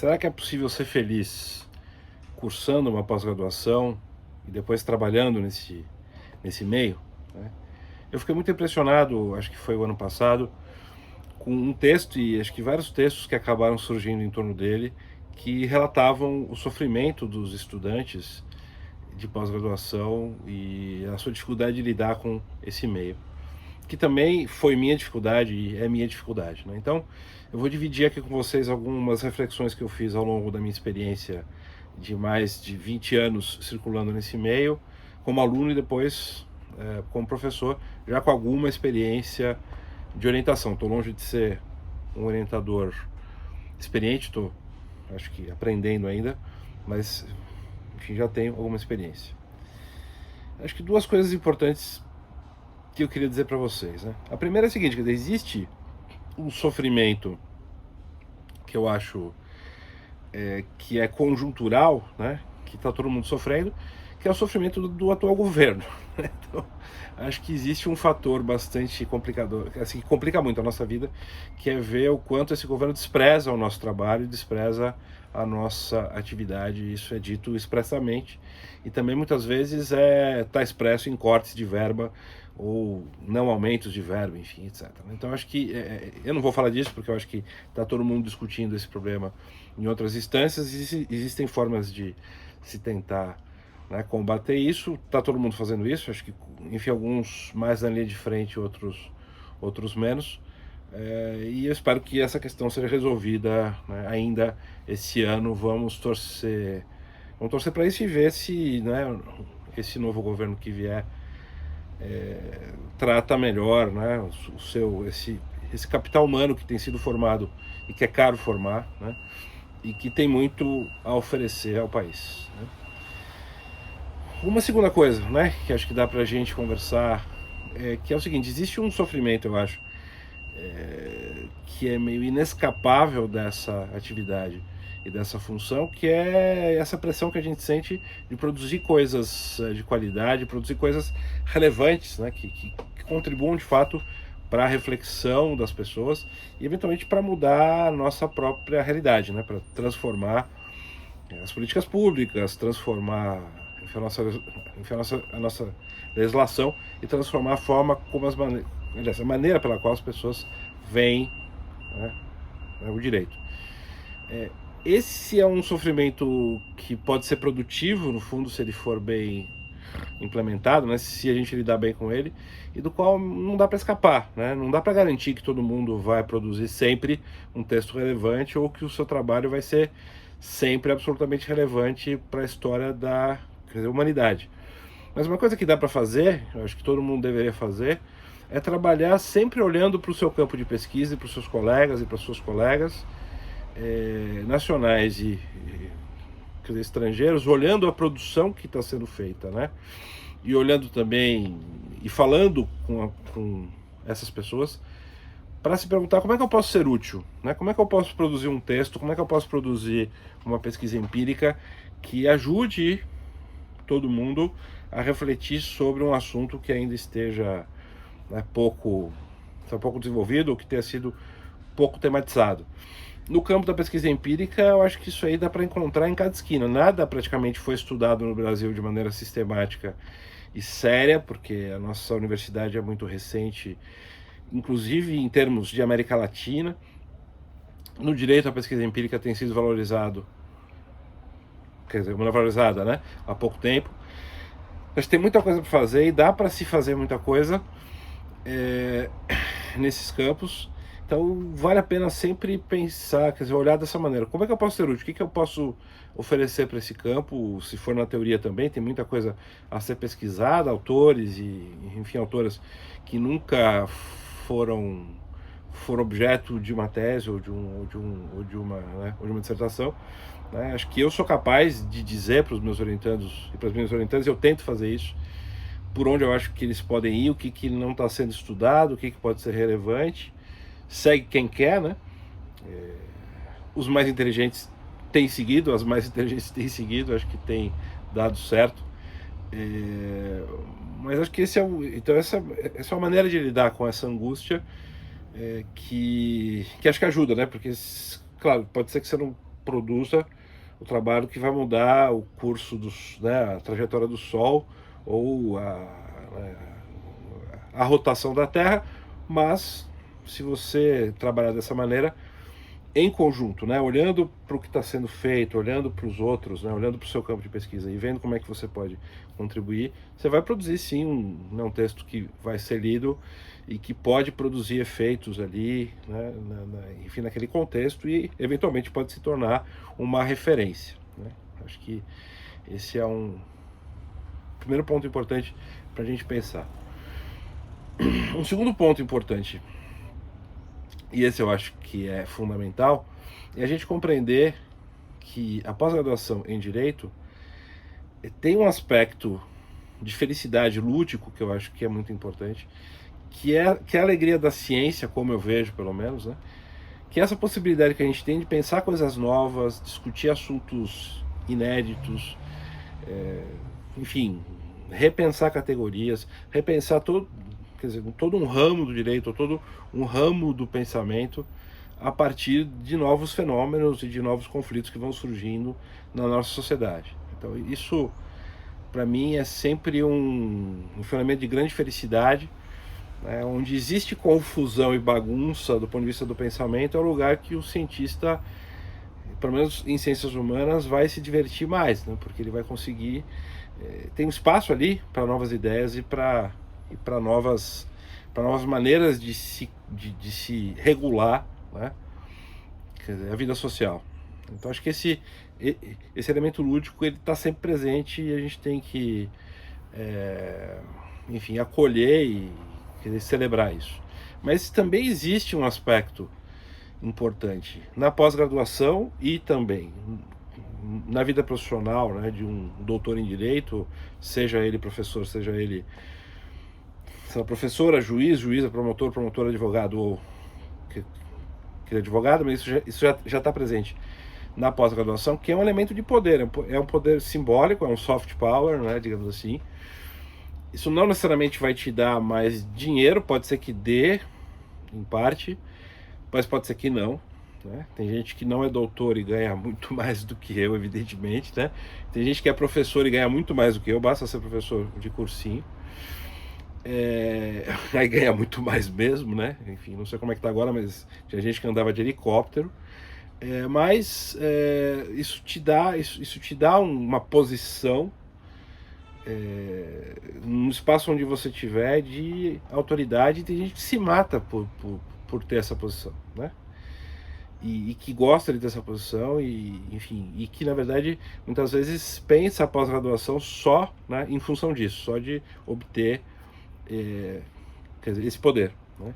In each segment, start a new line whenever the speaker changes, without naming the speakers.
Será que é possível ser feliz cursando uma pós-graduação e depois trabalhando nesse meio? Né? Eu fiquei muito impressionado, acho que foi o ano passado, com um texto, e acho que vários textos que acabaram surgindo em torno dele, que relatavam o sofrimento dos estudantes de pós-graduação e a sua dificuldade de lidar com esse meio, que também foi minha dificuldade e é minha dificuldade, né? Então, eu vou dividir aqui com vocês algumas reflexões que eu fiz ao longo da minha experiência de mais de 20 anos circulando nesse meio, como aluno e depois como professor, já com alguma experiência de orientação. Estou longe de ser um orientador experiente, estou, acho que, aprendendo ainda, mas, enfim, já tenho alguma experiência. Acho que duas coisas importantes que eu queria dizer para vocês, né? A primeira é a seguinte, que existe um sofrimento que eu acho que é conjuntural, né? Que está todo mundo sofrendo, que é o sofrimento do atual governo. Então, acho que existe um fator bastante complicador, assim, que complica muito a nossa vida, que é ver o quanto esse governo despreza o nosso trabalho, despreza a nossa atividade. Isso é dito expressamente, e também muitas vezes está expresso em cortes de verba ou não aumentos de verba, enfim, etc. Então acho que eu não vou falar disso porque eu acho que está todo mundo discutindo esse problema em outras instâncias. Existem formas de se tentar, né, combater isso. Está todo mundo fazendo isso, acho que, enfim, alguns mais na linha de frente, outros menos. E eu espero que essa questão seja resolvida, né, ainda esse ano. Vamos torcer para isso e ver se, né, esse novo governo que vier trata melhor, né, esse capital humano que tem sido formado e que é caro formar, né, e que tem muito a oferecer ao país, né. Uma segunda coisa, né, que acho que dá pra gente conversar, que é o seguinte: existe um sofrimento, eu acho, que é meio inescapável dessa atividade e dessa função, que é essa pressão que a gente sente de produzir coisas de qualidade, produzir coisas relevantes, né, que contribuam de fato para a reflexão das pessoas e eventualmente para mudar a nossa própria realidade, né, para transformar as políticas públicas, transformar, enfim, a nossa legislação e transformar a forma como a maneira pela qual as pessoas veem, né, o direito. Esse é um sofrimento que pode ser produtivo, no fundo, se ele for bem implementado, né, se a gente lidar bem com ele, e do qual não dá para escapar, né? Não dá para garantir que todo mundo vai produzir sempre um texto relevante ou que o seu trabalho vai ser sempre absolutamente relevante para a história da, quer dizer, humanidade. Mas uma coisa que dá para fazer, eu acho que todo mundo deveria fazer, é trabalhar sempre olhando para o seu campo de pesquisa e para os seus colegas e para as suas colegas, nacionais quer dizer, estrangeiros, olhando a produção que está sendo feita, né? E olhando também e falando com essas pessoas para se perguntar como é que eu posso ser útil, né? Como é que eu posso produzir um texto, como é que eu posso produzir uma pesquisa empírica que ajude todo mundo a refletir sobre um assunto que ainda esteja, né, pouco desenvolvido ou que tenha sido pouco tematizado. No campo da pesquisa empírica, eu acho que isso aí dá para encontrar em cada esquina. Nada praticamente foi estudado no Brasil de maneira sistemática e séria, porque a nossa universidade é muito recente, inclusive em termos de América Latina. No direito, a pesquisa empírica tem sido valorizada, né, há pouco tempo. Mas tem muita coisa para fazer e dá para se fazer muita coisa nesses campos. Então vale a pena sempre pensar, quer dizer, olhar dessa maneira. Como é que eu posso ser útil? O que eu posso oferecer para esse campo? Se for na teoria também, tem muita coisa a ser pesquisada, autores e, enfim, autoras que nunca foram objeto de uma tese ou de uma dissertação, né? Acho que eu sou capaz de dizer para os meus orientandos e para as minhas orientandas, eu tento fazer isso, por onde eu acho que eles podem ir, o que não está sendo estudado, o que pode ser relevante. Segue quem quer, né? Os mais inteligentes têm seguido, as mais inteligentes têm seguido, acho que tem dado certo. Mas acho que então essa é uma maneira de lidar com essa angústia, que acho que ajuda, né? Porque, claro, pode ser que você não produza o trabalho que vai mudar o curso, né, a trajetória do Sol ou a rotação da Terra, mas se você trabalhar dessa maneira, em conjunto, né, olhando para o que está sendo feito, olhando para os outros, né, olhando para o seu campo de pesquisa e vendo como é que você pode contribuir, você vai produzir sim um texto que vai ser lido e que pode produzir efeitos ali, né, enfim, naquele contexto, e eventualmente pode se tornar uma referência, né? Acho que esse é um primeiro ponto importante para a gente pensar. Um segundo ponto importante, e esse eu acho que é fundamental, é a gente compreender que a pós-graduação em Direito tem um aspecto de felicidade lúdico que eu acho que é muito importante, que é a alegria da ciência, como eu vejo pelo menos, né? Que é essa possibilidade que a gente tem de pensar coisas novas, discutir assuntos inéditos, enfim, repensar categorias, repensar todo um ramo do direito, todo um ramo do pensamento a partir de novos fenômenos e de novos conflitos que vão surgindo na nossa sociedade. Então isso, para mim, é sempre um fenômeno de grande felicidade, né? Onde existe confusão e bagunça do ponto de vista do pensamento, é o lugar que o cientista, pelo menos em ciências humanas, vai se divertir mais, né? Porque ele vai conseguir, tem um espaço ali para novas ideias e para novas maneiras de se regular, né? Quer dizer, a vida social. Então acho que esse elemento lúdico ele está sempre presente e a gente tem que, enfim, acolher e celebrar isso. Mas também existe um aspecto importante na pós-graduação e também na vida profissional, né, de um doutor em direito, seja ele professor, seja ele professora, juíza, promotor, advogado, ou que é advogado, mas isso já está presente na pós-graduação, que é um elemento de poder, é um poder simbólico, é um soft power, né, digamos assim. Isso não necessariamente vai te dar mais dinheiro, pode ser que dê, em parte, mas pode ser que não, né? Tem gente que não é doutor e ganha muito mais do que eu, evidentemente, né? Tem gente que é professor e ganha muito mais do que eu, basta ser professor de cursinho. Aí ganha muito mais mesmo, né? Enfim, não sei como é que tá agora, mas tinha gente que andava de helicóptero. Mas isso te dá uma posição no espaço onde você tiver de autoridade. E tem gente que se mata por ter essa posição, né? E que gosta de ter essa posição e, enfim, e que na verdade muitas vezes pensa a pós-graduação só, né, em função disso, só de obter quer dizer, esse poder, né?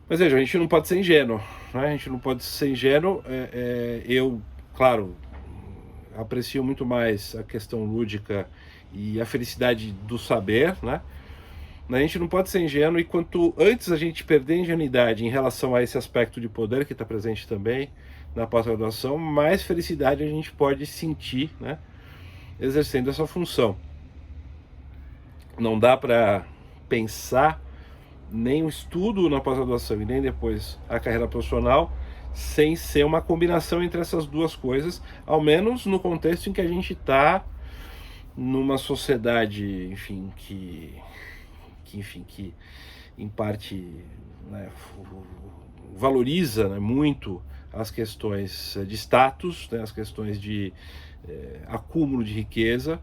Mas veja, a gente não pode ser ingênuo, né? A gente não pode ser ingênuo. Eu, claro, aprecio muito mais a questão lúdica e a felicidade do saber, né? A gente não pode ser ingênuo, e quanto antes a gente perder a ingenuidade em relação a esse aspecto de poder que está presente também na pós-graduação, mais felicidade a gente pode sentir, né, exercendo essa função. Não dá para pensar nem o estudo na pós-graduação e nem depois a carreira profissional sem ser uma combinação entre essas duas coisas, ao menos no contexto em que a gente está numa sociedade, enfim, que em parte, né, valoriza, né, muito as questões de status, né, as questões de acúmulo de riqueza.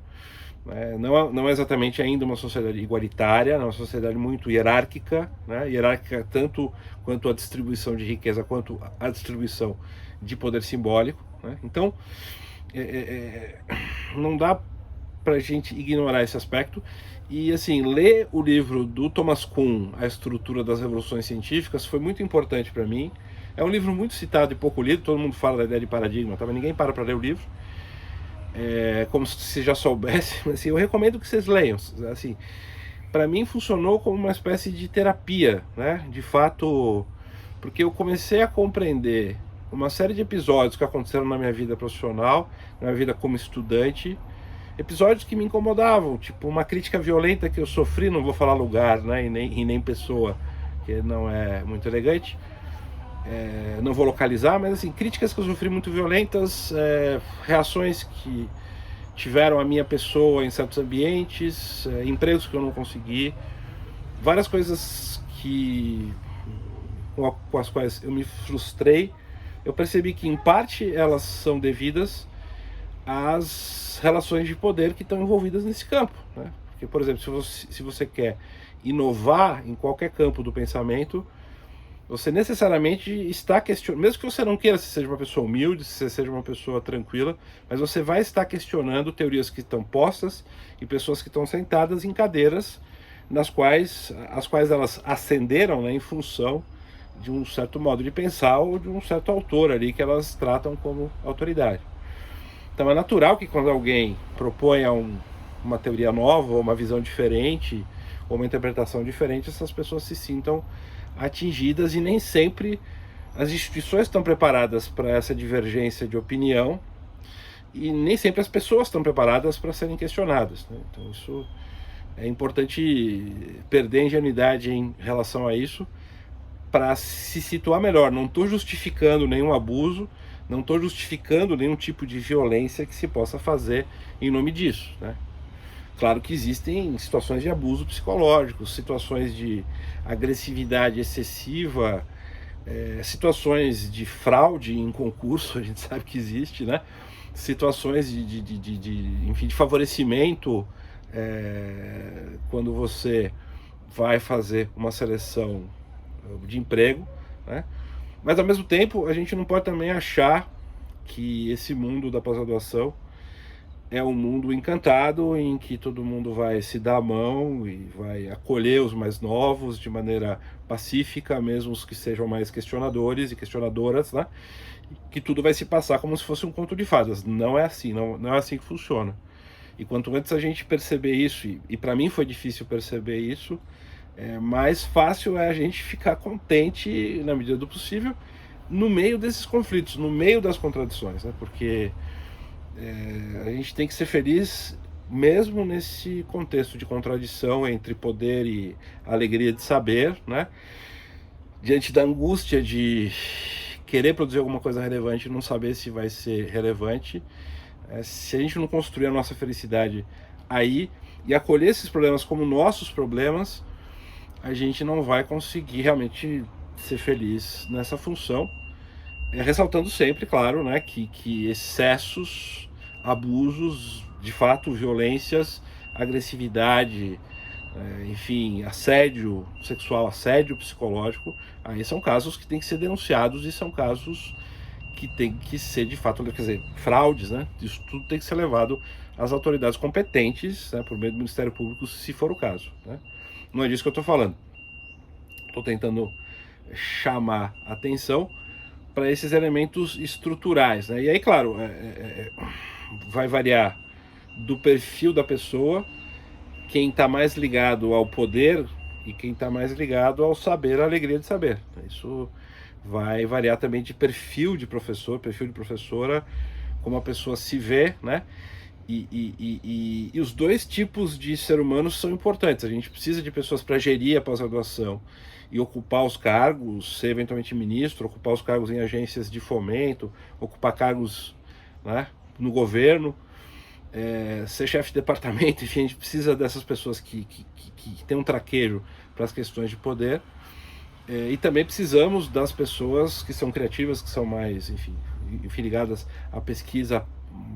Não é exatamente ainda uma sociedade igualitária, é uma sociedade muito hierárquica, né, hierárquica tanto quanto a distribuição de riqueza, quanto a distribuição de poder simbólico, né? Então, não dá para a gente ignorar esse aspecto. E assim, ler o livro do Thomas Kuhn, A Estrutura das Revoluções Científicas, foi muito importante para mim. É um livro muito citado e pouco lido, todo mundo fala da ideia de paradigma, mas ninguém para ler o livro. Como se já soubesse, mas assim, eu recomendo que vocês leiam. Assim, para mim funcionou como uma espécie de terapia, né? De fato, porque eu comecei a compreender uma série de episódios que aconteceram na minha vida profissional, na minha vida como estudante, episódios que me incomodavam, tipo uma crítica violenta que eu sofri, não vou falar lugar, né, e nem pessoa, que não é muito elegante, não vou localizar, mas assim, críticas que eu sofri muito violentas, reações que tiveram a minha pessoa em certos ambientes, empregos que eu não consegui, várias coisas com as quais eu me frustrei. Eu percebi que em parte elas são devidas às relações de poder que estão envolvidas nesse campo, né? Porque, por exemplo, se você quer inovar em qualquer campo do pensamento, você necessariamente está questionando, mesmo que você não queira, se seja uma pessoa humilde, se você seja uma pessoa tranquila, mas você vai estar questionando teorias que estão postas e pessoas que estão sentadas em cadeiras as quais elas ascenderam, né, em função de um certo modo de pensar ou de um certo autor ali que elas tratam como autoridade. Então é natural que quando alguém proponha uma teoria nova, ou uma visão diferente, ou uma interpretação diferente, essas pessoas se sintam atingidas, e nem sempre as instituições estão preparadas para essa divergência de opinião, e nem sempre as pessoas estão preparadas para serem questionadas, né? Então isso é importante perder a ingenuidade em relação a isso para se situar melhor. Não estou justificando nenhum abuso, não estou justificando nenhum tipo de violência que se possa fazer em nome disso, né? Claro que existem situações de abuso psicológico, situações de agressividade excessiva, situações de fraude em concurso, a gente sabe que existe, né? Situações enfim, de favorecimento, quando você vai fazer uma seleção de emprego, né? Mas ao mesmo tempo a gente não pode também achar que esse mundo da pós-graduação é um mundo encantado em que todo mundo vai se dar a mão e vai acolher os mais novos de maneira pacífica, mesmo os que sejam mais questionadores e questionadoras, né? Que tudo vai se passar como se fosse um conto de fadas. Não é assim, não é assim que funciona. E quanto antes a gente perceber isso, e para mim foi difícil perceber isso, mais fácil é a gente ficar contente, na medida do possível, no meio desses conflitos, no meio das contradições, né? Porque a gente tem que ser feliz mesmo nesse contexto de contradição entre poder e alegria de saber, né? Diante da angústia de querer produzir alguma coisa relevante e não saber se vai ser relevante, se a gente não construir a nossa felicidade aí e acolher esses problemas como nossos problemas, a gente não vai conseguir realmente ser feliz nessa função. Ressaltando sempre, claro, né, que excessos, abusos, de fato, violências, agressividade, enfim, assédio sexual, assédio psicológico, aí são casos que têm que ser denunciados e são casos que tem que ser, de fato, quer dizer, fraudes, né? Isso tudo tem que ser levado às autoridades competentes, né, por meio do Ministério Público, se for o caso, né? Não é disso que eu estou falando. Estou tentando chamar atenção para esses elementos estruturais, né? E aí, claro, vai variar do perfil da pessoa, quem está mais ligado ao poder e quem está mais ligado ao saber, a alegria de saber. Isso vai variar também de perfil de professor, perfil de professora, como a pessoa se vê, né? E os dois tipos de ser humano são importantes. A gente precisa de pessoas para gerir a pós-graduação e ocupar os cargos, ser eventualmente ministro, ocupar os cargos em agências de fomento, ocupar cargos, né, no governo, ser chefe de departamento, enfim, a gente precisa dessas pessoas que têm um traquejo para as questões de poder. E também precisamos das pessoas que são criativas, que são mais, enfim, ligadas à pesquisa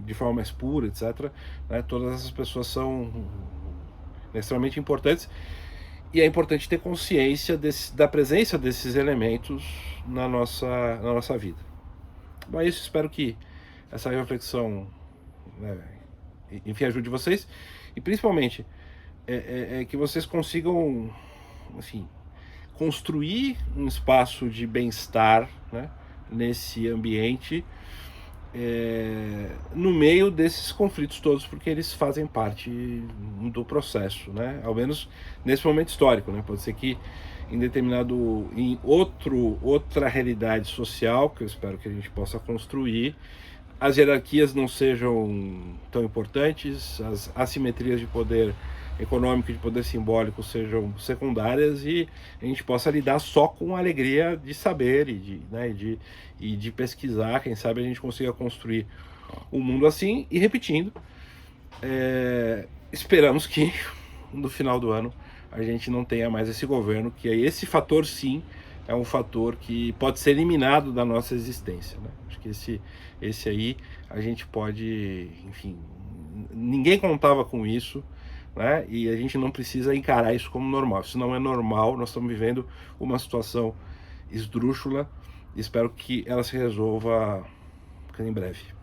de forma mais pura, etc., né? Todas essas pessoas são extremamente importantes, e é importante ter consciência da presença desses elementos na nossa vida. Bom, é isso, espero que essa reflexão, né, enfim, ajude vocês, e principalmente que vocês consigam, enfim, construir um espaço de bem-estar, né, nesse ambiente, no meio desses conflitos todos, porque eles fazem parte do processo, né? Ao menos nesse momento histórico, né? Pode ser que em outra realidade social, que eu espero que a gente possa construir, as hierarquias não sejam tão importantes, as assimetrias de poder econômico e de poder simbólico sejam secundárias e a gente possa lidar só com a alegria de saber e de pesquisar. Quem sabe a gente consiga construir um mundo assim. E repetindo, esperamos que no final do ano a gente não tenha mais esse governo, que esse fator sim é um fator que pode ser eliminado da nossa existência, né? Acho que esse aí a gente pode, enfim, ninguém contava com isso, né? E a gente não precisa encarar isso como normal. Isso não é normal, nós estamos vivendo uma situação esdrúxula. Espero que ela se resolva em breve.